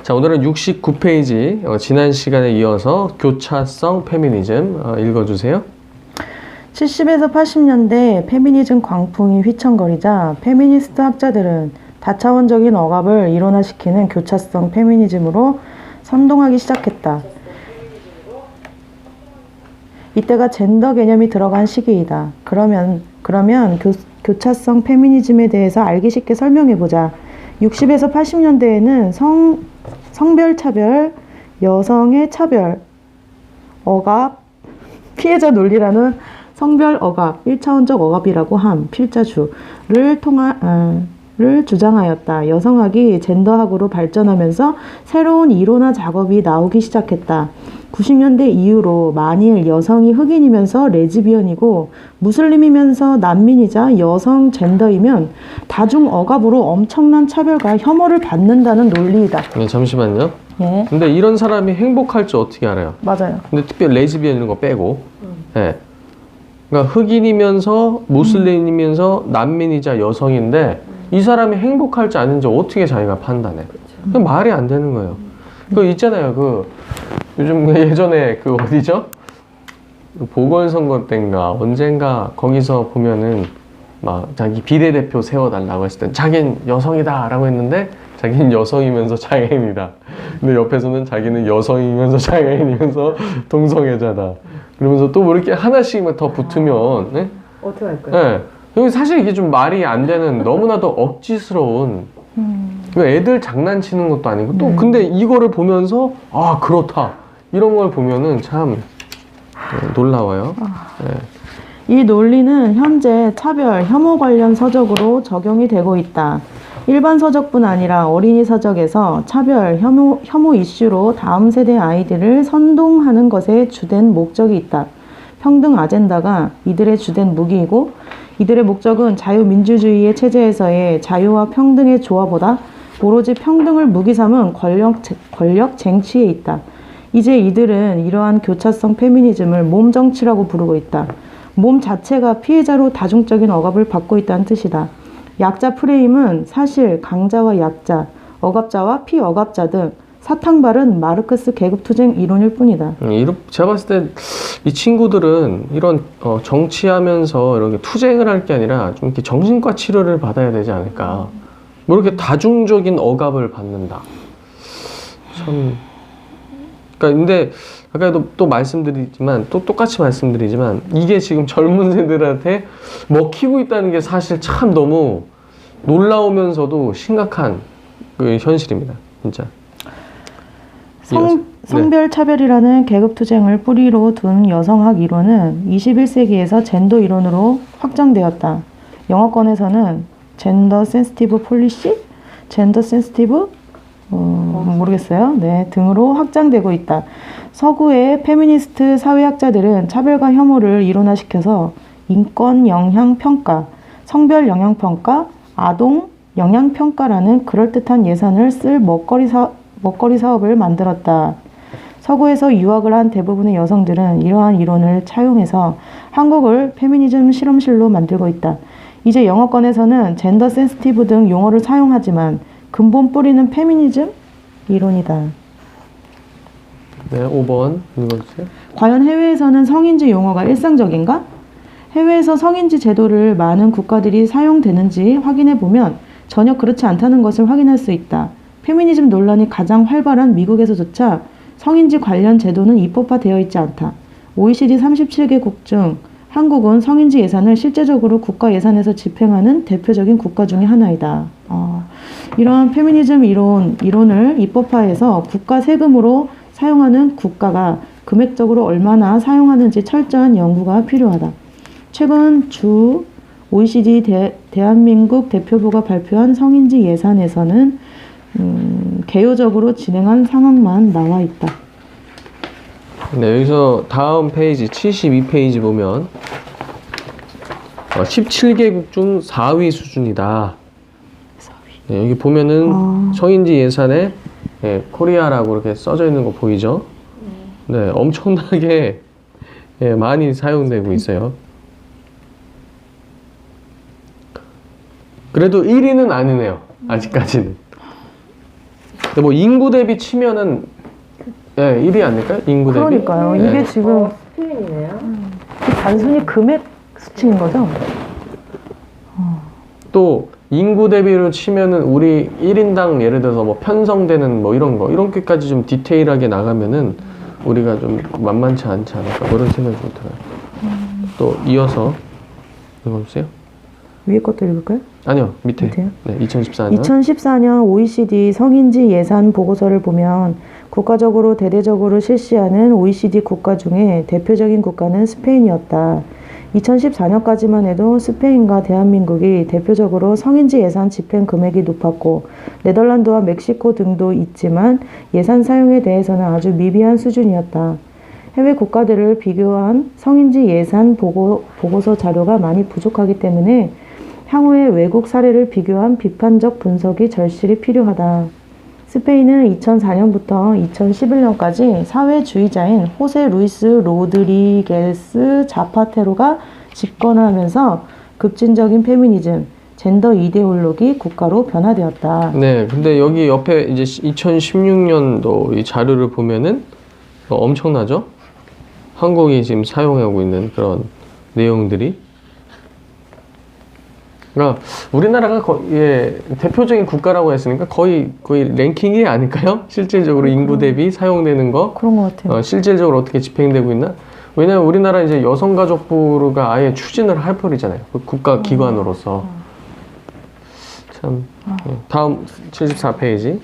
자, 오늘은 69페이지 지난 시간에 이어서 교차성 페미니즘 읽어주세요. 70에서 80년대 페미니즘 광풍이 휘청거리자 페미니스트 학자들은 다차원적인 억압을 일원화시키는 교차성 페미니즘으로 선동하기 시작했다. 이때가 젠더 개념이 들어간 시기이다. 그러면 교차성 페미니즘에 대해서 알기 쉽게 설명해보자. 60에서 80년대에는 성별 차별, 여성의 차별, 억압, 피해자 논리라는 성별 억압, 1차원적 억압이라고 함, 필자주를 주장하였다. 여성학이 젠더학으로 발전하면서 새로운 이론화 작업이 나오기 시작했다. 90년대 이후로 만일 여성이 흑인이면서 레즈비언이고 무슬림이면서 난민이자 여성 젠더이면 다중 억압으로 엄청난 차별과 혐오를 받는다는 논리이다. 네, 잠시만요. 예. 근데 이런 사람이 행복할지 어떻게 알아요? 맞아요. 근데 특별히 레즈비언 이런 거 빼고. 네. 그러니까 흑인이면서 무슬림이면서 난민이자 여성인데 이 사람이 행복할지 아닌지 어떻게 자기가 판단해? 그게 말이 안 되는 거예요. 그 있잖아요. 요즘 예전에 어디죠? 보궐선거 때인가 언젠가 거기서 보면은 막 자기 비례대표 세워달라고 했을 땐 자기는 여성이다 라고 했는데 자기는 여성이면서 장애인이다. 근데 옆에서는 자기는 여성이면서 장애인이면서 동성애자다. 그러면서 또 뭐 이렇게 하나씩만 더 붙으면 네? 어떻게 할까요? 네. 사실 이게 좀 말이 안 되는 너무나도 억지스러운 애들 장난치는 것도 아니고 또 근데 이거를 보면서 아 그렇다 이런 걸 보면은 참 놀라워요. 네. 이 논리는 현재 차별, 혐오 관련 서적으로 적용이 되고 있다. 일반 서적뿐 아니라 어린이 서적에서 차별, 혐오 이슈로 다음 세대 아이들을 선동하는 것에 주된 목적이 있다. 평등 아젠다가 이들의 주된 무기이고 이들의 목적은 자유민주주의의 체제에서의 자유와 평등의 조화보다 오로지 평등을 무기 삼은 권력 쟁취에 있다. 이제 이들은 이러한 교차성 페미니즘을 몸정치라고 부르고 있다. 몸 자체가 피해자로 다중적인 억압을 받고 있다는 뜻이다. 약자 프레임은 사실 강자와 약자, 억압자와 피억압자 등 사탕발은 마르크스 계급투쟁 이론일 뿐이다. 제가 봤을 때 이 친구들은 이런 정치하면서 이렇게 투쟁을 할 게 아니라 좀 이렇게 정신과 치료를 받아야 되지 않을까. 뭐 이렇게 다중적인 억압을 받는다. 참. 그러니까 근데 아까도 또 말씀드리지만 또 똑같이 말씀드리지만 이게 지금 젊은 세대들한테 먹히고 있다는 게 사실 참 너무 놀라우면서도 심각한 현실입니다. 진짜. 성별 차별이라는 계급투쟁을 뿌리로 둔 여성학 이론은 21세기에서 젠더 이론으로 확장되었다. 영어권에서는 젠더 센시티브 폴리시? 젠더 센시티브? 모르겠어요. 네, 등으로 확장되고 있다. 서구의 페미니스트 사회학자들은 차별과 혐오를 이론화시켜서 인권 영향 평가, 성별 영향 평가, 아동 영향 평가라는 그럴듯한 예산을 쓸 먹거리 사업을 만들었다. 서구에서 유학을 한 대부분의 여성들은 이러한 이론을 차용해서 한국을 페미니즘 실험실로 만들고 있다. 이제 영어권에서는 젠더 센시티브 등 용어를 사용하지만 근본 뿌리는 페미니즘 이론이다. 네, 5번 읽어주세요. 과연 해외에서는 성인지 용어가 일상적인가? 해외에서 성인지 제도를 많은 국가들이 사용되는지 확인해보면 전혀 그렇지 않다는 것을 확인할 수 있다. 페미니즘 논란이 가장 활발한 미국에서조차 성인지 관련 제도는 입법화되어 있지 않다. OECD 37개국 중 한국은 성인지 예산을 실제적으로 국가 예산에서 집행하는 대표적인 국가 중의 하나이다. 이러한 페미니즘 이론을 입법화해서 국가 세금으로 사용하는 국가가 금액적으로 얼마나 사용하는지 철저한 연구가 필요하다. 최근 주 OECD 대한민국 대표부가 발표한 성인지 예산에서는 개요적으로 진행한 상황만 나와 있다. 네, 여기서 다음 페이지 72페이지 보면 17개국 중 4위 수준이다. 네, 여기 보면은 성인지 예산에 코리아라고 이렇게 써져 있는 거 보이죠? 네, 엄청나게 많이 사용되고 있어요. 그래도 1위는 아니네요. 아직까지는. 근데 뭐 인구 대비 치면은 예, 1위 아닐까요? 인구 대비. 그러니까요. 예. 이게 지금 스페인이네요. 단순히 금액 수치인 거죠? 또 인구 대비로 치면은 우리 1인당 예를 들어서 뭐 편성되는 뭐 이런 거 이런 게까지 좀 디테일하게 나가면은 우리가 좀 만만치 않지 않을까 그런 생각이 좀 들어요. 또 이어서 읽어주세요. 위에 것도 읽을까요? 아니요, 밑에. 밑에요? 네, 2014년. 2014년 OECD 성인지 예산 보고서를 보면 국가적으로 대대적으로 실시하는 OECD 국가 중에 대표적인 국가는 스페인이었다. 2014년까지만 해도 스페인과 대한민국이 대표적으로 성인지 예산 집행 금액이 높았고 네덜란드와 멕시코 등도 있지만 예산 사용에 대해서는 아주 미비한 수준이었다. 해외 국가들을 비교한 성인지 예산 보고서 자료가 많이 부족하기 때문에 향후의 외국 사례를 비교한 비판적 분석이 절실히 필요하다. 스페인은 2004년부터 2011년까지 사회주의자인 호세 루이스 로드리게스 자파테로가 집권하면서 급진적인 페미니즘, 젠더 이데올로기 국가로 변화되었다. 네, 근데 여기 옆에 이제 2016년도 이 자료를 보면은 엄청나죠? 한국이 지금 사용하고 있는 그런 내용들이. 그러니까 우리나라가 대표적인 국가라고 했으니까 거의 랭킹 1위 아닐까요? 실질적으로 인구 대비 사용되는 거. 그런 것 같아요. 실질적으로 어떻게 집행되고 있나? 왜냐면 우리나라 이제 여성가족부가 아예 추진을 할 뻔이잖아요. 국가 기관으로서. 참. 다음 74페이지.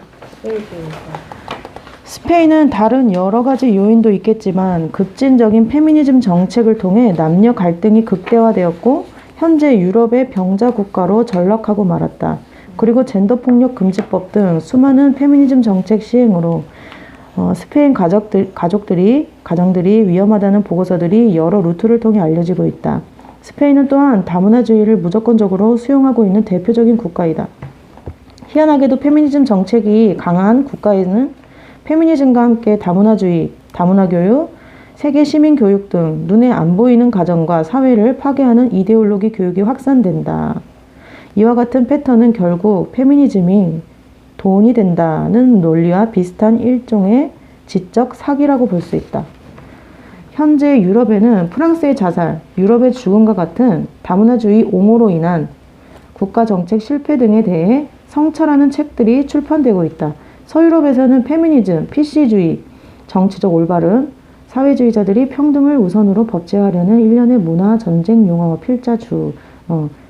스페인은 다른 여러 가지 요인도 있겠지만 급진적인 페미니즘 정책을 통해 남녀 갈등이 극대화되었고 현재 유럽의 병자 국가로 전락하고 말았다. 그리고 젠더폭력 금지법 등 수많은 페미니즘 정책 시행으로 스페인 가정들이 위험하다는 보고서들이 여러 루트를 통해 알려지고 있다. 스페인은 또한 다문화주의를 무조건적으로 수용하고 있는 대표적인 국가이다. 희한하게도 페미니즘 정책이 강한 국가에는 페미니즘과 함께 다문화주의, 다문화교육, 세계 시민교육 등 눈에 안 보이는 가정과 사회를 파괴하는 이데올로기 교육이 확산된다. 이와 같은 패턴은 결국 페미니즘이 돈이 된다는 논리와 비슷한 일종의 지적 사기라고 볼 수 있다. 현재 유럽에는 프랑스의 자살, 유럽의 죽음과 같은 다문화주의 옹호로 인한 국가정책 실패 등에 대해 성찰하는 책들이 출판되고 있다. 서유럽에서는 페미니즘, PC주의, 정치적 올바름, 사회주의자들이 평등을 우선으로 법제화하려는 일련의 문화, 전쟁, 용어, 필자주,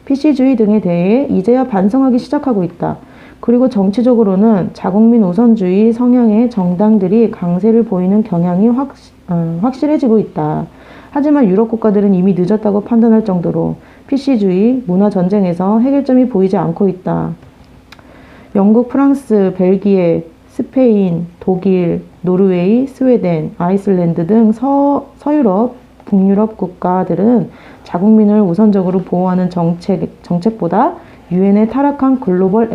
PC주의 등에 대해 이제야 반성하기 시작하고 있다. 그리고 정치적으로는 자국민 우선주의 성향의 정당들이 강세를 보이는 경향이 확실해지고 있다. 하지만 유럽 국가들은 이미 늦었다고 판단할 정도로 PC주의, 문화 전쟁에서 해결점이 보이지 않고 있다. 영국, 프랑스, 벨기에, 스페인, 독일, 노르웨이, 스웨덴, 아이슬란드 등 서유럽, 북유럽 국가들은 자국민을 우선적으로 보호하는 정책보다 유엔에 타락한 글로벌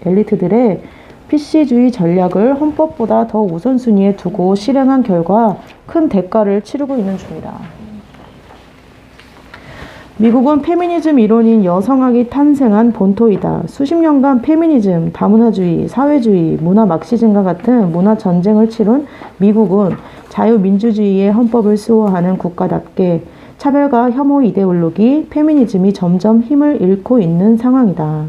엘리트들의 PC주의 전략을 헌법보다 더 우선순위에 두고 실행한 결과 큰 대가를 치르고 있는 중이다. 미국은 페미니즘 이론인 여성학이 탄생한 본토이다. 수십 년간 페미니즘, 다문화주의, 사회주의, 문화 막시즘과 같은 문화 전쟁을 치룬 미국은 자유민주주의의 헌법을 수호하는 국가답게 차별과 혐오 이데올로기, 페미니즘이 점점 힘을 잃고 있는 상황이다.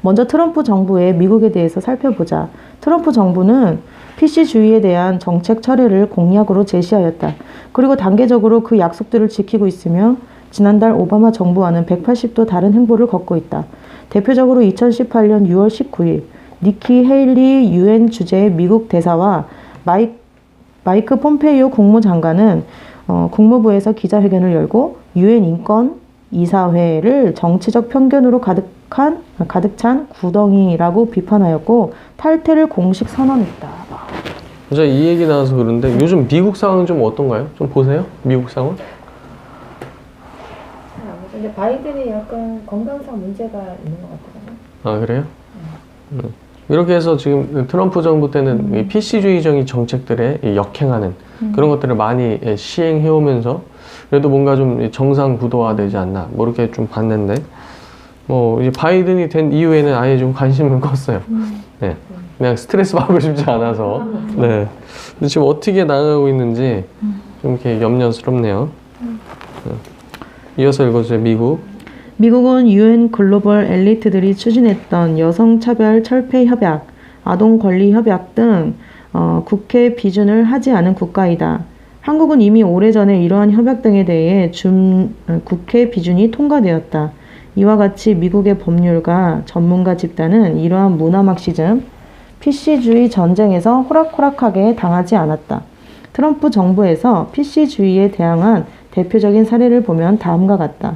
먼저 트럼프 정부의 미국에 대해서 살펴보자. 트럼프 정부는 PC주의에 대한 정책 철회를 공약으로 제시하였다. 그리고 단계적으로 그 약속들을 지키고 있으며 지난달 오바마 정부와는 180도 다른 행보를 걷고 있다. 대표적으로 2018년 6월 19일 니키 헤일리 유엔 주재 미국 대사와 마이크 폼페이오 국무장관은 국무부에서 기자회견을 열고 유엔 인권 이사회를 정치적 편견으로 가득 찬 구덩이라고 비판하였고 탈퇴를 공식 선언했다. 제가 이 얘기 나와서 그런데 요즘 미국 상황은 좀 어떤가요? 좀 보세요. 미국 상황? 근데 바이든이 약간 건강상 문제가 있는 것 같거든요. 아, 그래요? 이렇게 해서 지금 트럼프 정부 때는 이 PC주의적인 정책들에 역행하는 그런 것들을 많이 시행해 오면서 그래도 뭔가 좀 정상 구도화되지 않나 뭐 이렇게 좀 봤는데 뭐 이제 바이든이 된 이후에는 아예 좀 관심을 껐어요. 네, 그냥 스트레스 받고 싶지 않아서. 네, 근데 지금 어떻게 나가고 있는지 좀 이렇게 염려스럽네요. 네. 이어서 읽어주세요. 미국. 미국은 UN 글로벌 엘리트들이 추진했던 여성차별 철폐 협약, 아동 권리 협약 등 국회 비준을 하지 않은 국가이다. 한국은 이미 오래전에 이러한 협약 등에 대해 국회 비준이 통과되었다. 이와 같이 미국의 법률가 전문가 집단은 이러한 문화 막시즘, PC주의 전쟁에서 호락호락하게 당하지 않았다. 트럼프 정부에서 PC주의에 대항한 대표적인 사례를 보면 다음과 같다.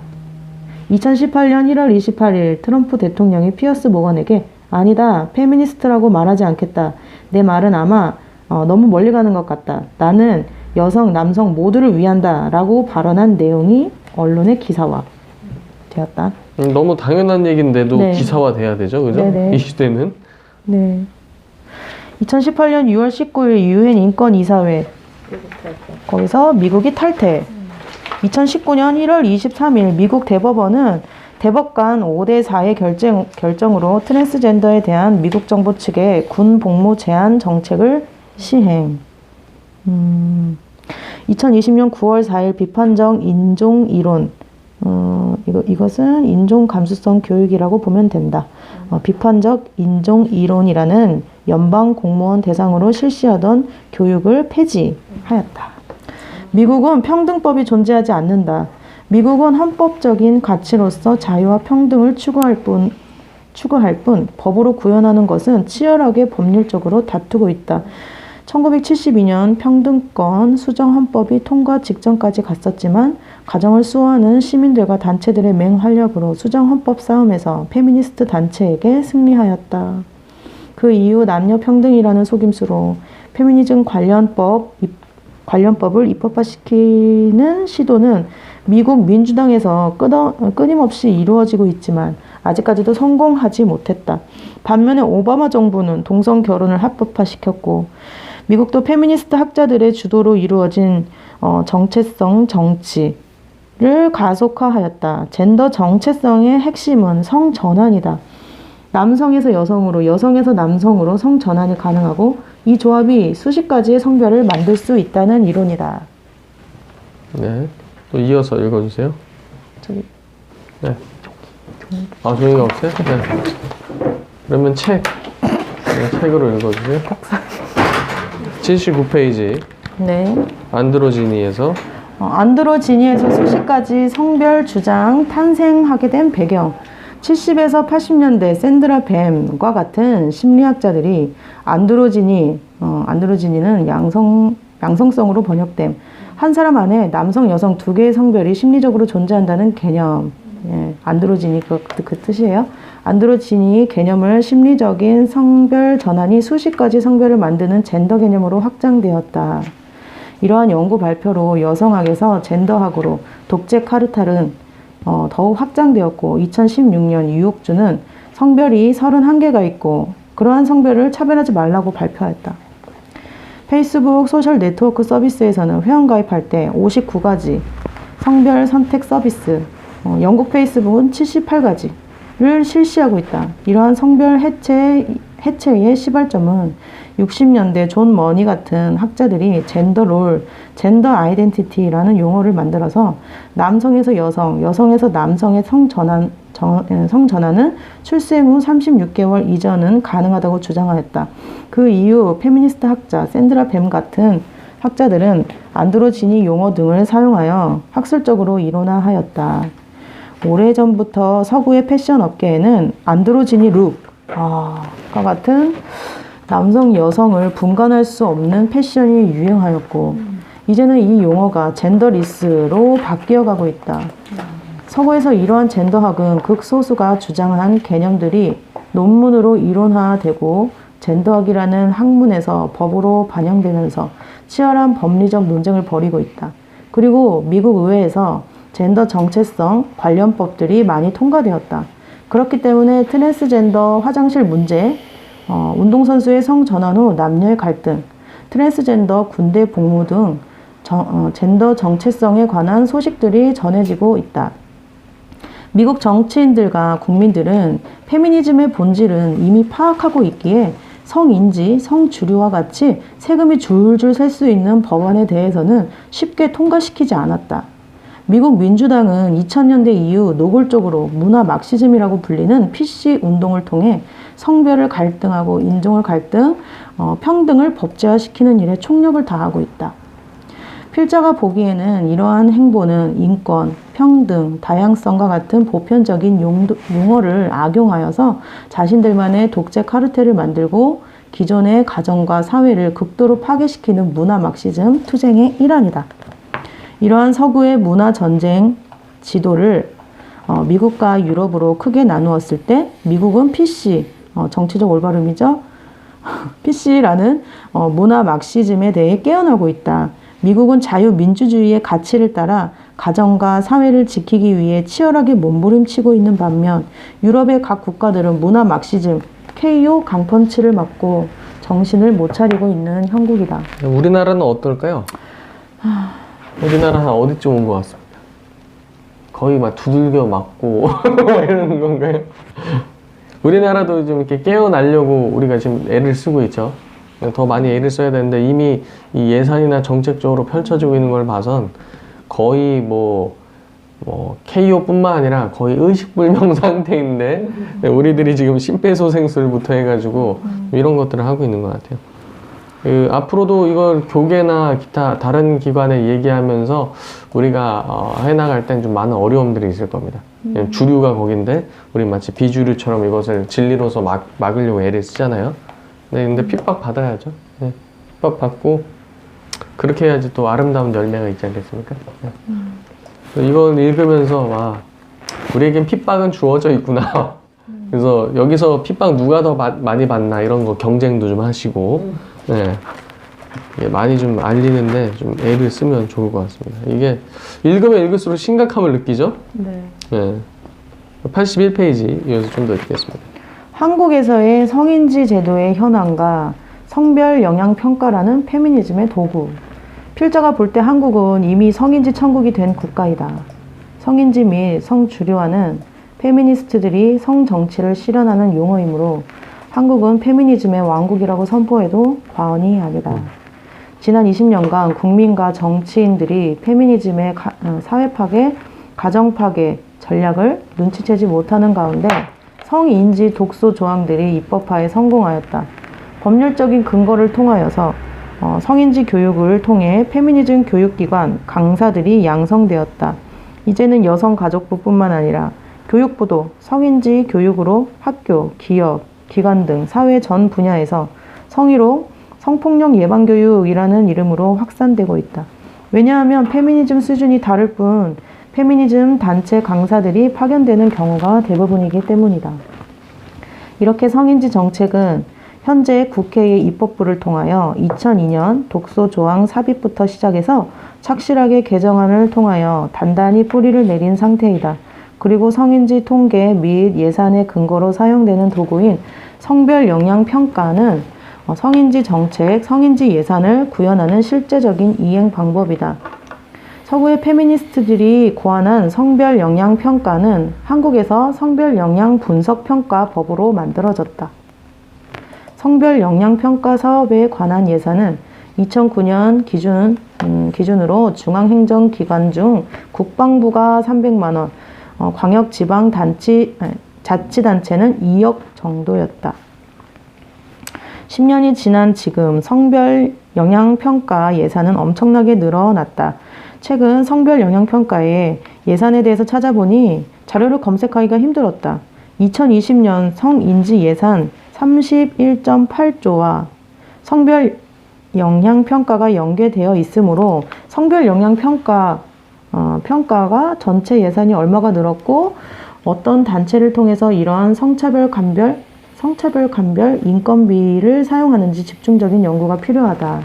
2018년 1월 28일 트럼프 대통령이 피어스 모건에게 아니다, 페미니스트라고 말하지 않겠다. 내 말은 아마 너무 멀리 가는 것 같다. 나는 여성, 남성 모두를 위한다. 라고 발언한 내용이 언론의 기사화 되었다. 너무 당연한 얘기인데도 네. 기사화돼야 되죠, 그죠? 네네. 이 시대는. 네. 2018년 6월 19일 유엔 인권이사회 거기서 미국이 탈퇴. 2019년 1월 23일 미국 대법원은 대법관 5대4의 결정으로 트랜스젠더에 대한 미국 정부 측의 군 복무 제한 정책을 시행. 2020년 9월 4일 비판적 인종 이론. 이것은 인종 감수성 교육이라고 보면 된다. 비판적 인종 이론이라는 연방 공무원 대상으로 실시하던 교육을 폐지하였다. 미국은 평등법이 존재하지 않는다. 미국은 헌법적인 가치로서 자유와 평등을 추구할 뿐 법으로 구현하는 것은 치열하게 법률적으로 다투고 있다. 1972년 평등권 수정 헌법이 통과 직전까지 갔었지만 가정을 수호하는 시민들과 단체들의 맹활약으로 수정 헌법 싸움에서 페미니스트 단체에게 승리하였다. 그 이후 남녀 평등이라는 속임수로 페미니즘 관련법을 입법화시키는 시도는 미국 민주당에서 끊임없이 이루어지고 있지만 아직까지도 성공하지 못했다. 반면에 오바마 정부는 동성 결혼을 합법화시켰고 미국도 페미니스트 학자들의 주도로 이루어진 정체성 정치를 가속화하였다. 젠더 정체성의 핵심은 성전환이다. 남성에서 여성으로, 여성에서 남성으로 성전환이 가능하고 이 조합이 수십 가지의 성별을 만들 수 있다는 이론이다. 네. 또 이어서 읽어주세요. 저기. 네. 아, 종이가 없어요? 네. 그러면 책으로 읽어주세요. 79페이지. 네. 안드로지니에서 안드로지니에서 수십 가지 성별 주장 탄생하게 된 배경. 70에서 80년대 샌드라 뱀과 같은 심리학자들이 안드로지니는 양성성으로 번역됨. 한 사람 안에 남성, 여성 두 개의 성별이 심리적으로 존재한다는 개념. 예, 안드로지니 그 뜻이에요. 안드로지니 개념을 심리적인 성별 전환이 수십 가지 성별을 만드는 젠더 개념으로 확장되었다. 이러한 연구 발표로 여성학에서 젠더학으로 독재 카르탈은 더욱 확장되었고 2016년 유옥주는 성별이 31개가 있고 그러한 성별을 차별하지 말라고 발표했다. 페이스북 소셜 네트워크 서비스에서는 회원가입할 때 59가지 성별 선택 서비스, 영국 페이스북은 78가지를 실시하고 있다. 이러한 성별 해체의 시발점은 60년대 존 머니 같은 학자들이 젠더 롤, 젠더 아이덴티티라는 용어를 만들어서 남성에서 여성, 여성에서 남성의 성전환은 출생 후 36개월 이전은 가능하다고 주장하였다. 그 이후 페미니스트 학자 샌드라 뱀 같은 학자들은 안드로지니 용어 등을 사용하여 학술적으로 이론화하였다. 오래전부터 서구의 패션 업계에는 안드로지니 룩과 같은 남성, 여성을 분간할 수 없는 패션이 유행하였고 이제는 이 용어가 젠더리스로 바뀌어가고 있다. 서구에서 이러한 젠더학은 극소수가 주장한 개념들이 논문으로 이론화되고 젠더학이라는 학문에서 법으로 반영되면서 치열한 법리적 논쟁을 벌이고 있다. 그리고 미국 의회에서 젠더 정체성 관련법들이 많이 통과되었다. 그렇기 때문에 트랜스젠더 화장실 문제, 운동선수의 성전환 후 남녀의 갈등, 트랜스젠더 군대 복무 등 젠더 정체성에 관한 소식들이 전해지고 있다. 미국 정치인들과 국민들은 페미니즘의 본질은 이미 파악하고 있기에 성인지, 성주류와 같이 세금이 줄줄 셀 수 있는 법안에 대해서는 쉽게 통과시키지 않았다. 미국 민주당은 2000년대 이후 노골적으로 문화 막시즘이라고 불리는 PC 운동을 통해 성별을 갈등하고 인종을 갈등, 평등을 법제화시키는 일에 총력을 다하고 있다. 필자가 보기에는 이러한 행보는 인권, 평등, 다양성과 같은 보편적인 용어를 악용하여서 자신들만의 독재 카르텔을 만들고 기존의 가정과 사회를 극도로 파괴시키는 문화 막시즘 투쟁의 일환이다. 이러한 서구의 문화 전쟁 지도를 미국과 유럽으로 크게 나누었을 때 미국은 PC, 정치적 올바름이죠. PC라는 문화 막시즘에 대해 깨어나고 있다. 미국은 자유민주주의의 가치를 따라 가정과 사회를 지키기 위해 치열하게 몸부림치고 있는 반면 유럽의 각 국가들은 문화 막시즘, KO 강펀치를 맞고 정신을 못 차리고 있는 형국이다. 우리나라는 어떨까요? 우리나라는 어디쯤 온 것 같습니다. 거의 막 두들겨 맞고 이러는 건가요? 우리나라도 좀 이렇게 깨어나려고 우리가 지금 애를 쓰고 있죠. 더 많이 애를 써야 되는데 이미 이 예산이나 정책적으로 펼쳐지고 있는 걸 봐선 거의 뭐 KO뿐만 아니라 거의 의식불명 상태인데 우리들이 지금 심폐소생술부터 해가지고 이런 것들을 하고 있는 것 같아요. 앞으로도 이걸 교계나 기타 다른 기관에 얘기하면서 우리가 해나갈 땐 좀 많은 어려움들이 있을 겁니다. 주류가 거긴데 우리 마치 비주류처럼 이것을 진리로서 막으려고 애를 쓰잖아요. 네, 근데 핍박 받아야죠. 네, 핍박 받고 그렇게 해야지 또 아름다운 열매가 있지 않겠습니까? 네. 이걸 읽으면서 와, 우리에겐 핍박은 주어져 있구나. 그래서 여기서 핍박 누가 더 많이 받나 이런 거 경쟁도 좀 하시고 네. 이게 많이 좀 알리는데 좀 애를 쓰면 좋을 것 같습니다. 이게 읽으면 읽을수록 심각함을 느끼죠? 네. 네. 81페이지 이어서 좀 더 읽겠습니다. 한국에서의 성인지 제도의 현황과 성별 영향 평가라는 페미니즘의 도구. 필자가 볼 때 한국은 이미 성인지 천국이 된 국가이다. 성인지 및 성주류화는 페미니스트들이 성정치를 실현하는 용어이므로 한국은 페미니즘의 왕국이라고 선포해도 과언이 아니다. 지난 20년간 국민과 정치인들이 페미니즘의 사회 파괴, 가정 파괴 전략을 눈치채지 못하는 가운데 성인지 독소 조항들이 입법화에 성공하였다. 법률적인 근거를 통하여서 성인지 교육을 통해 페미니즘 교육기관, 강사들이 양성되었다. 이제는 여성가족부뿐만 아니라 교육부도 성인지 교육으로 학교, 기업, 기관 등 사회 전 분야에서 성희롱, 성폭력 예방교육이라는 이름으로 확산되고 있다. 왜냐하면 페미니즘 수준이 다를 뿐 페미니즘 단체 강사들이 파견되는 경우가 대부분이기 때문이다. 이렇게 성인지 정책은 현재 국회의 입법부를 통하여 2002년 독소조항 삽입부터 시작해서 착실하게 개정안을 통하여 단단히 뿌리를 내린 상태이다. 그리고 성인지 통계 및 예산의 근거로 사용되는 도구인 성별 영향 평가는 성인지 정책, 성인지 예산을 구현하는 실제적인 이행 방법이다. 서구의 페미니스트들이 고안한 성별 영향 평가는 한국에서 성별 영향 분석 평가 법으로 만들어졌다. 성별 영향 평가 사업에 관한 예산은 2009년 기준으로 중앙행정기관 중 국방부가 300만 원, 자치단체는 2억 정도였다. 10년이 지난 지금 성별 영향평가 예산은 엄청나게 늘어났다. 최근 성별 영향평가의 예산에 대해서 찾아보니 자료를 검색하기가 힘들었다. 2020년 성인지 예산 31.8조와 성별 영향평가가 연계되어 있으므로 성별 영향평가가 전체 예산이 얼마가 늘었고 어떤 단체를 통해서 이러한 성차별 감별 인건비를 사용하는지 집중적인 연구가 필요하다.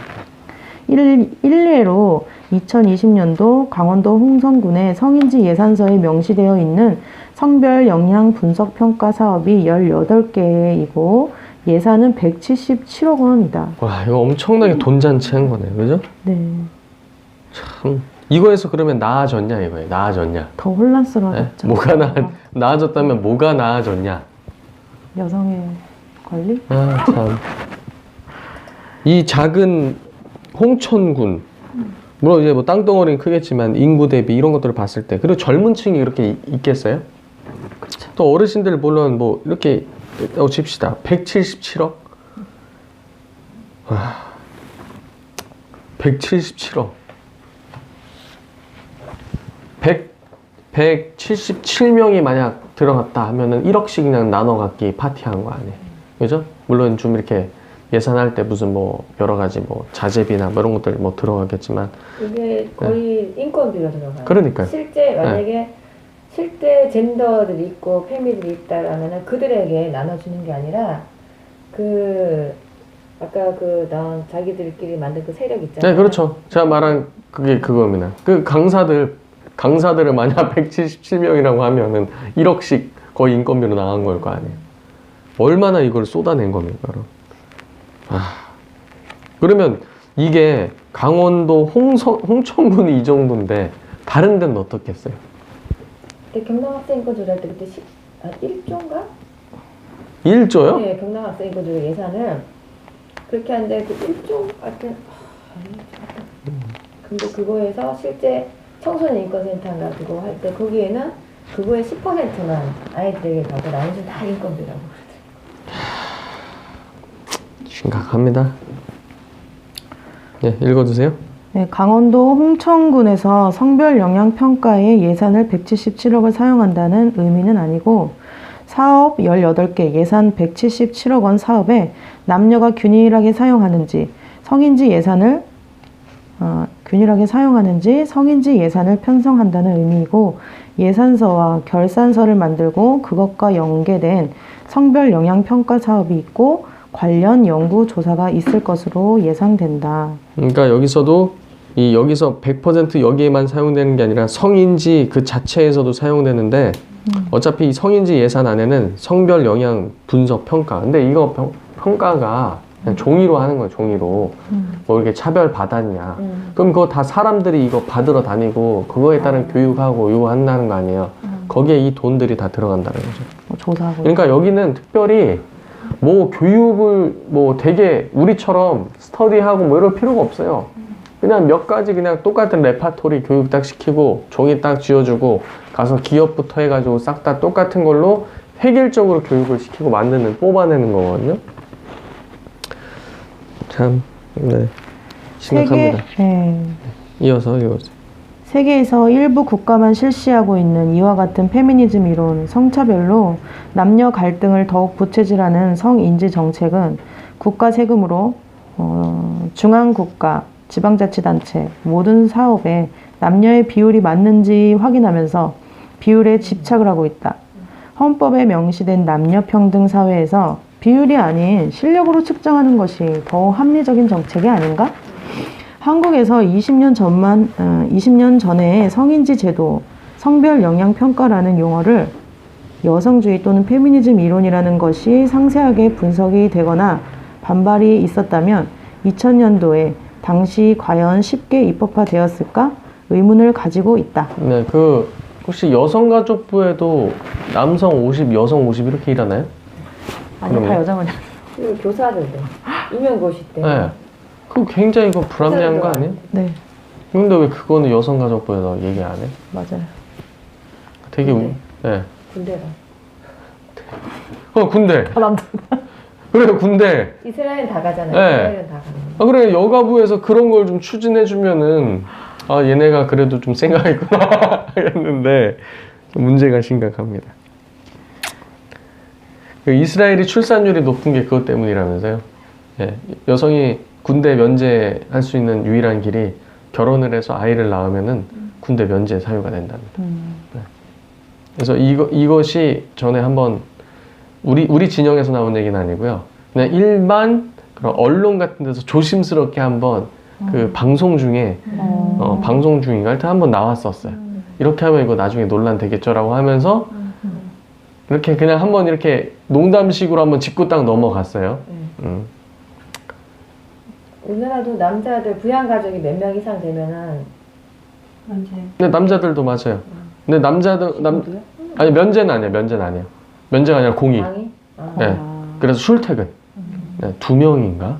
일례로 2020년도 강원도 홍성군의 성인지 예산서에 명시되어 있는 성별 영향 분석 평가 사업이 18개이고 예산은 177억 원이다. 와, 이거 엄청나게 돈잔치 한 거네요. 그죠? 네. 참. 이거에서 그러면 나아졌냐 이거예요. 나아졌냐. 더 네? 혼란스러워졌죠. 뭐가 나아졌다면 뭐가 나아졌냐. 여성의 권리? 아, 참. 이 작은 홍천군, 물론 이제 뭐 땅덩어리는 크겠지만 인구 대비 이런 것들을 봤을 때, 그리고 젊은 층이 이렇게 있겠어요? 그렇죠. 또 어르신들 물론 뭐 이렇게 칩시다. 177억? 와, 177억. 177명이 만약 들어갔다 하면은 1억씩 그냥 나눠 갖기 파티한 거 아니에요. 그죠? 물론 좀 이렇게 예산할 때 무슨 뭐 여러 가지 뭐 자재비나 뭐 이런 것들 뭐 들어가겠지만 이게 거의 인건비로 들어가요. 그러니까요. 실제 만약에 실제 젠더들이 있고 패밀리들이 있다라면은 그들에게 나눠주는 게 아니라 그 아까 그 나온 자기들끼리 만든 그 세력 있잖아요. 네, 그렇죠. 제가 말한 그게 그겁니다. 그 강사들을 만약 177명이라고 하면은 1억씩 거의 인건비로 나간 걸 거 아니에요. 얼마나 이걸 쏟아낸 겁니까, 그럼? 그러면 이게 강원도 홍천군이 이 정도인데 다른 데는 어떻겠어요? 근데 경남학생 인권 조사할 때 그때 1조인가? 1조요? 네, 경남학생 인권 조사 예산을 그렇게 하는데 그 1조 하여튼 근데 그거에서 실제 청소년 인권센터인가 그거 할 때 거기에는 그거의 10%만 아이들에게 가고 나머지는 다 인건비라고 심각합니다. 네, 읽어주세요. 네, 강원도 홍천군에서 성별 영향 평가에 예산을 177억을 사용한다는 의미는 아니고 사업 18개 예산 177억 원 사업에 남녀가 균일하게 사용하는지 성인지 예산을 편성한다는 의미이고 예산서와 결산서를 만들고 그것과 연계된 성별 영향 평가 사업이 있고 관련 연구 조사가 있을 것으로 예상된다. 그러니까 여기서 100% 여기에만 사용되는 게 아니라 성인지 그 자체에서도 사용되는데 어차피 이 성인지 예산 안에는 성별 영향 분석 평가. 근데 이거 평가가 그냥 종이로 하는 거예요. 종이로. 뭐 이렇게 차별 받았냐. 그럼 그거 다 사람들이 이거 받으러 다니고 그거에 따른 교육하고 이거 한다는 거 아니에요. 거기에 이 돈들이 다 들어간다는 거죠. 조사하고. 그러니까 여기는 특별히 뭐 교육을 뭐 되게 우리처럼 스터디하고 뭐 이럴 필요가 없어요. 그냥 몇 가지 그냥 똑같은 레파토리 교육 딱 시키고 종이 딱 쥐어주고 가서 기업부터 해가지고 싹 다 똑같은 걸로 획일적으로 교육을 시키고 뽑아내는 거거든요. 참, 네. 심각합니다. 이어서 읽어주세요. 세계에서 일부 국가만 실시하고 있는 이와 같은 페미니즘 이론, 성차별로 남녀 갈등을 더욱 부채질하는 성인지 정책은 국가 세금으로 중앙국가, 지방자치단체 모든 사업에 남녀의 비율이 맞는지 확인하면서 비율에 집착을 하고 있다. 헌법에 명시된 남녀 평등 사회에서 비율이 아닌 실력으로 측정하는 것이 더 합리적인 정책이 아닌가? 한국에서 20년 전에 성인지 제도, 성별 영향 평가라는 용어를 여성주의 또는 페미니즘 이론이라는 것이 상세하게 분석이 되거나 반발이 있었다면 2000년도에 당시 과연 쉽게 입법화되었을까? 의문을 가지고 있다. 네, 혹시 여성가족부에도 남성 50, 여성 50 이렇게 일하나요? 아니, 다 여자만. 그리고 교사들도 임용고시 때 네. 그거 굉장히 이거 불합리한 거 아니에요? 네, 근데 왜 그거는 여성가족부에서 얘기 안 해? 맞아요. 되게, 군대. 네. 군대가 군대. 남자. 그래요, 군대. 이스라엘 다 가잖아요. 네. 이스라엘은 다 가는 그래, 여가부에서 그런 걸 좀 추진해주면은, 얘네가 그래도 좀 생각이 있구나, 했는데, 문제가 심각합니다. 이스라엘이 출산율이 높은 게 그것 때문이라면서요. 예, 여성이 군대 면제할 수 있는 유일한 길이 결혼을 해서 아이를 낳으면은 군대 면제 사유가 된답니다. 네. 그래서 이것이 전에 한번 우리 진영에서 나온 얘기는 아니고요. 그냥 일반 그런 언론 같은 데서 조심스럽게 한번 그 방송 중에 방송 중인가 하여튼 한번 나왔었어요. 이렇게 하면 이거 나중에 논란 되겠죠라고 하면서 이렇게 그냥 한번 이렇게 농담식으로 한번 짚고 딱 넘어갔어요. 우리나라도 남자들 부양 가족이 몇 명 이상 되면은 근데 남자들도 맞아요. 근데 남자들 누구야? 아니 면제는 아니에요. 면제는 아니에요. 면제가 아니라 공이. 방이? 아. 네. 그래서 출퇴근. 네, 2명인가?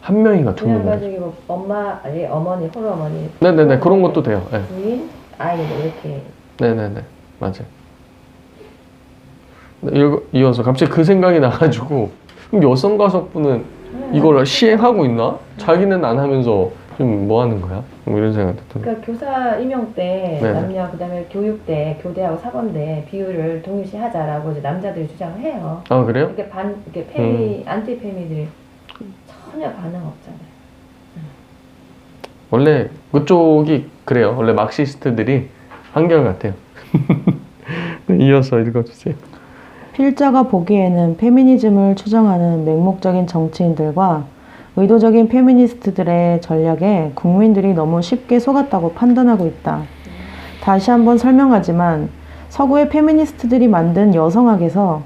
1명인가 2명. 그냥 가지고 뭐 엄마 아니 어머니 홀 어머니. 네네네 그런 것도 돼요. 네. 부인 아이 뭐 이렇게. 네네네 맞아요. 네, 이어서 갑자기 그 생각이 나가지고 그럼 여성 가석부는 이걸 시행하고 있나? 자기는 안 하면서 좀 뭐 하는 거야? 뭐 이런 생각이 들어요. 그러니까 교사 임용 때 네네. 남녀 그다음에 교육 때 교대하고 사범대 비율을 동일시하자라고 이제 남자들이 주장을 해요. 아 그래요? 이렇게 이렇게 페미 안티 페미들이 전혀 반응 없잖아요. 원래 그쪽이 그래요. 원래 막시스트들이 한결같아요. 네, 이어서 읽어주세요. 필자가 보기에는 페미니즘을 추정하는 맹목적인 정치인들과 의도적인 페미니스트들의 전략에 국민들이 너무 쉽게 속았다고 판단하고 있다. 다시 한번 설명하지만 서구의 페미니스트들이 만든 여성학에서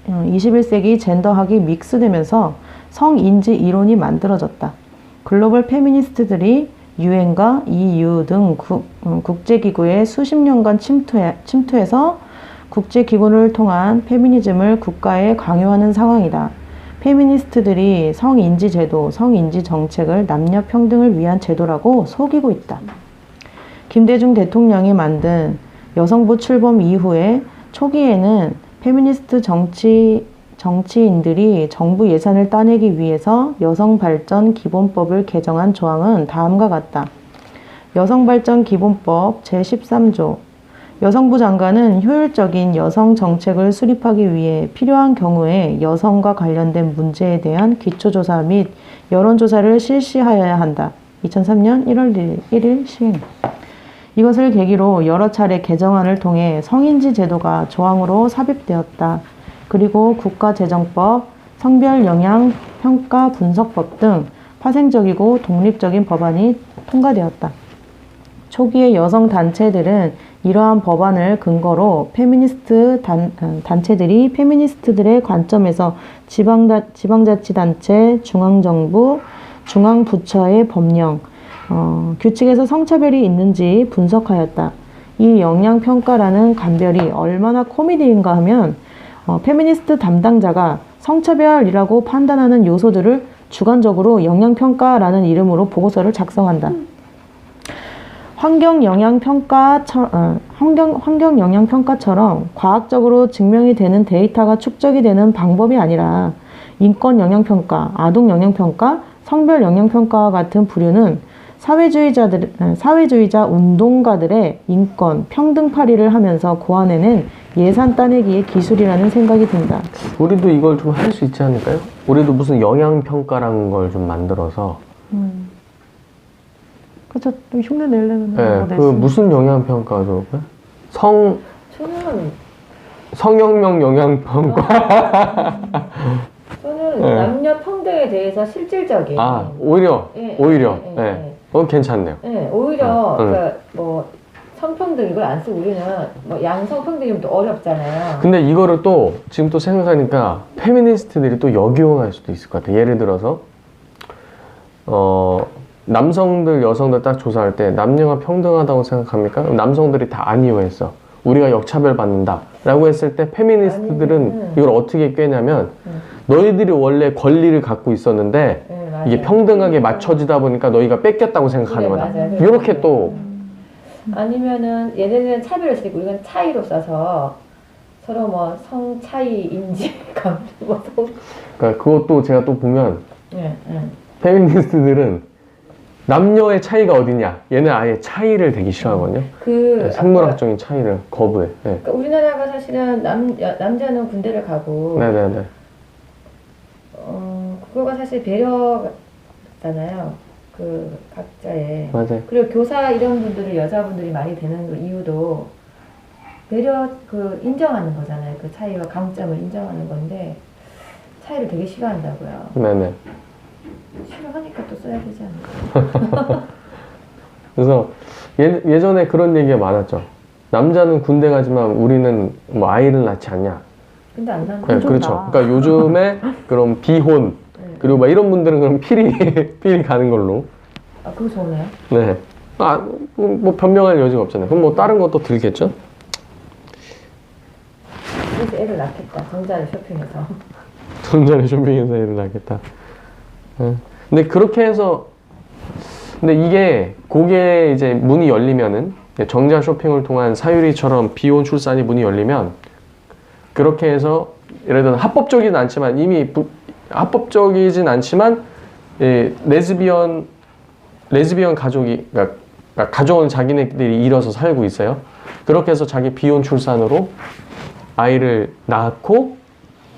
21세기 젠더학이 믹스되면서 성인지 이론이 만들어졌다. 글로벌 페미니스트들이 유엔과 EU 등 국제기구에 수십 년간 침투해서 국제기구를 통한 페미니즘을 국가에 강요하는 상황이다. 페미니스트들이 성인지 제도, 성인지 정책을 남녀 평등을 위한 제도라고 속이고 있다. 김대중 대통령이 만든 여성부 출범 이후에 초기에는 페미니스트 정치인들이 정부 예산을 따내기 위해서 여성발전 기본법을 개정한 조항은 다음과 같다. 여성발전 기본법 제13조 여성부 장관은 효율적인 여성 정책을 수립하기 위해 필요한 경우에 여성과 관련된 문제에 대한 기초조사 및 여론조사를 실시하여야 한다. 2003년 1월 1일 시행. 이것을 계기로 여러 차례 개정안을 통해 성인지 제도가 조항으로 삽입되었다. 그리고 국가재정법, 성별영향평가분석법 등 파생적이고 독립적인 법안이 통과되었다. 초기의 여성 단체들은 이러한 법안을 근거로 페미니스트 단체들이 페미니스트들의 관점에서 지방자치단체, 중앙정부, 중앙부처의 법령, 규칙에서 성차별이 있는지 분석하였다. 이 영향평가라는 감별이 얼마나 코미디인가 하면 페미니스트 담당자가 성차별이라고 판단하는 요소들을 주관적으로 영향평가라는 이름으로 보고서를 작성한다. 환경영향평가처럼 과학적으로 증명이 되는 데이터가 축적이 되는 방법이 아니라 인권영향평가, 아동영향평가, 성별영향평가와 같은 부류는 사회주의자 운동가들의 인권, 평등파리를 하면서 고안해낸 예산 따내기의 기술이라는 생각이 든다. 우리도 이걸 좀 할 수 있지 않을까요? 우리도 무슨 영향평가라는 걸 좀 만들어서 그쵸, 좀 흉내 내려면 네, 그 무슨 영향평가죠? 저는 성혁명 영향평가. 저는 네. 남녀 평등에 대해서 실질적인 오히려 예. 괜찮네요. 네, 오히려 그러니까 뭐 성평등 이걸 안 쓰고 우리는 뭐 양성평등이 좀 더 어렵잖아요. 근데 이거를 또 지금 또 생각하니까 페미니스트들이 또 역이용할 수도 있을 것 같아요. 예를 들어서 남성들, 여성들 딱 조사할 때 남녀가 평등하다고 생각합니까? 그럼 남성들이 다 아니요 했어. 우리가 역차별 받는다 라고 했을 때 페미니스트들은 이걸 어떻게 꿰냐면 너희들이 원래 권리를 갖고 있었는데 네, 이게 평등하게 맞춰지다 보니까 너희가 뺏겼다고 생각하는 거다. 맞아요. 이렇게 또 아니면은 얘네들은 차별을 쓰고 우리는 차이로 써서 서로 뭐 성 차이인지 뭐 그러니까 그것도 제가 또 보면 네. 페미니스트들은 남녀의 차이가 어디냐? 얘는 아예 차이를 되게 싫어하거든요. 생물학적인 차이를 거부해. 네. 그러니까 우리나라가 사실은 남자는 군대를 가고 네네네. 그거가 사실 배려잖아요. 그 각자의. 맞아요. 그리고 교사 이런 분들을 여자분들이 많이 되는 그 이유도 배려 인정하는 거잖아요. 그 차이와 강점을 인정하는 건데 차이를 되게 싫어한다고요. 네네. 싫어하니까 또 써야 되지 않을까. 그래서 예전에 그런 얘기가 많았죠. 남자는 군대 가지만 우리는 뭐 아이를 낳지 않냐. 근데 안 낳는 네, 그렇죠. 그러니까 요즘에 그런 비혼 그리고 막 이런 분들은 그럼 필히 가는 걸로. 그거 좋네요. 네. 뭐 변명할 여지가 없잖아요. 그럼 뭐 다른 것도 들겠죠? 그래서 애를 낳겠다. 정자를 쇼핑해서. 전자레 쇼핑에서 애를 낳겠다. 근데 그렇게 해서 근데 그게 이제 문이 열리면은 정자 쇼핑을 통한 사유리처럼 비혼 출산이 문이 열리면 그렇게 해서 예를 들어 합법적이진 않지만 이미 합법적이진 않지만 레즈비언 가족이 그러니까 가정을 자기네들이 이뤄서 살고 있어요. 그렇게 해서 자기 비혼 출산으로 아이를 낳고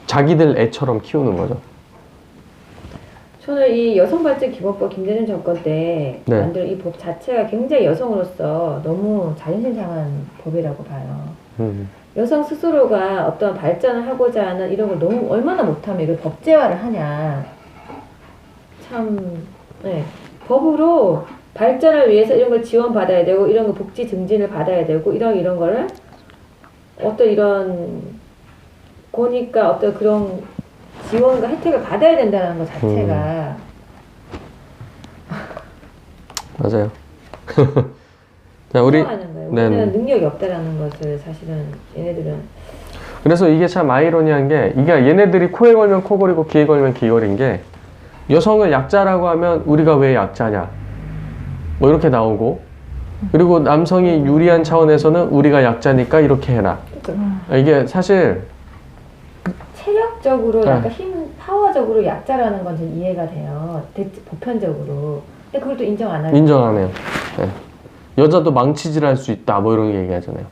자기들 애처럼 키우는 거죠. 저는 이 여성발전기본법 김대중 정권 때 네. 만든 이 법 자체가 굉장히 여성으로서 너무 자존심 상한 법이라고 봐요. 여성 스스로가 어떤 발전을 하고자 하는 이런 걸 너무 얼마나 못하면 이걸 법제화를 하냐. 참, 네. 법으로 발전을 위해서 이런 걸 지원받아야 되고 이런 거 복지 증진을 받아야 되고 이런 거를 어떤 이런 권익과 어떤 그런 지원과 혜택을 받아야 된다는 것 자체가 맞아요. 자, 우리 하는 거예요. 네. 우리는 능력이 없다라는 것을 사실은 얘네들은 그래서 이게 참 아이러니한 게 이게 얘네들이 코에 걸면 코걸이고 귀에 걸면 귀걸인 게 여성을 약자라고 하면 우리가 왜 약자냐 뭐 이렇게 나오고 그리고 남성이 유리한 차원에서는 우리가 약자니까 이렇게 해라. 이게 사실 체력적으로 네. 약간 파워적으로 약자라는 건 좀 이해가 돼요. 보편적으로. 근데 그걸 또 인정 안 하고. 인정 안 해요. 네. 여자도 망치질할 수 있다 뭐 이런 얘기하잖아요.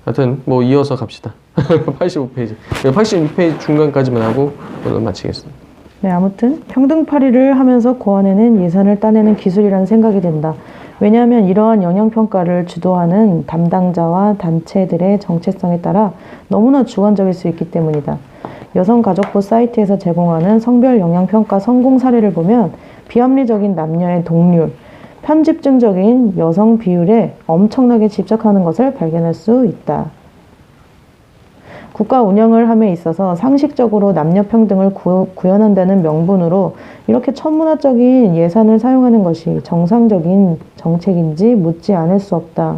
하여튼 뭐 이어서 갑시다. 85페이지 86페이지 중간까지만 하고 오늘 마치겠습니다. 네, 아무튼 평등팔이를 하면서 고안해낸 예산을 따내는 기술이라는 생각이 든다. 왜냐하면 이러한 영향평가를 주도하는 담당자와 단체들의 정체성에 따라 너무나 주관적일 수 있기 때문이다. 여성가족부 사이트에서 제공하는 성별 영향평가 성공 사례를 보면 비합리적인 남녀의 동률, 편집증적인 여성 비율에 엄청나게 집착하는 것을 발견할 수 있다. 국가 운영을 함에 있어서 상식적으로 남녀 평등을 구현한다는 명분으로 이렇게 천문학적인 예산을 사용하는 것이 정상적인 정책인지 묻지 않을 수 없다.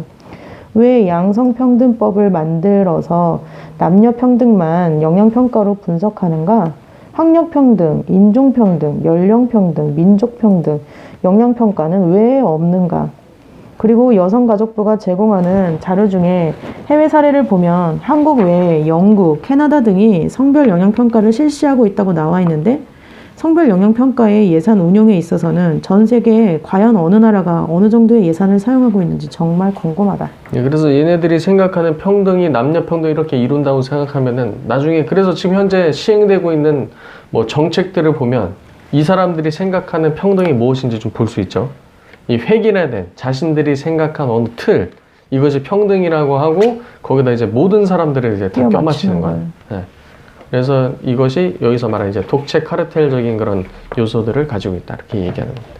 왜 양성평등법을 만들어서 남녀 평등만 영향평가로 분석하는가? 학력평등, 인종평등, 연령평등, 민족평등, 영향평가는 왜 없는가? 그리고 여성가족부가 제공하는 자료 중에 해외 사례를 보면 한국 외에 영국, 캐나다 등이 성별 영향평가를 실시하고 있다고 나와 있는데 성별 영향평가의 예산 운용에 있어서는 전 세계에 과연 어느 나라가 어느 정도의 예산을 사용하고 있는지 정말 궁금하다. 예, 그래서 얘네들이 생각하는 평등이 남녀 평등 이렇게 이룬다고 생각하면은 나중에 그래서 지금 현재 시행되고 있는 뭐 정책들을 보면 이 사람들이 생각하는 평등이 무엇인지 좀 볼 수 있죠. 이 획일화된 자신들이 생각한 어느 틀 이것이 평등이라고 하고 거기다 이제 모든 사람들을 이제 다 껴맞추는 거예요. 네. 그래서 이것이 여기서 말하는 이제 독재 카르텔적인 그런 요소들을 가지고 있다 이렇게 얘기하는 겁니다.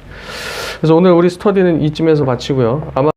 그래서 오늘 우리 스터디는 이쯤에서 마치고요. 아마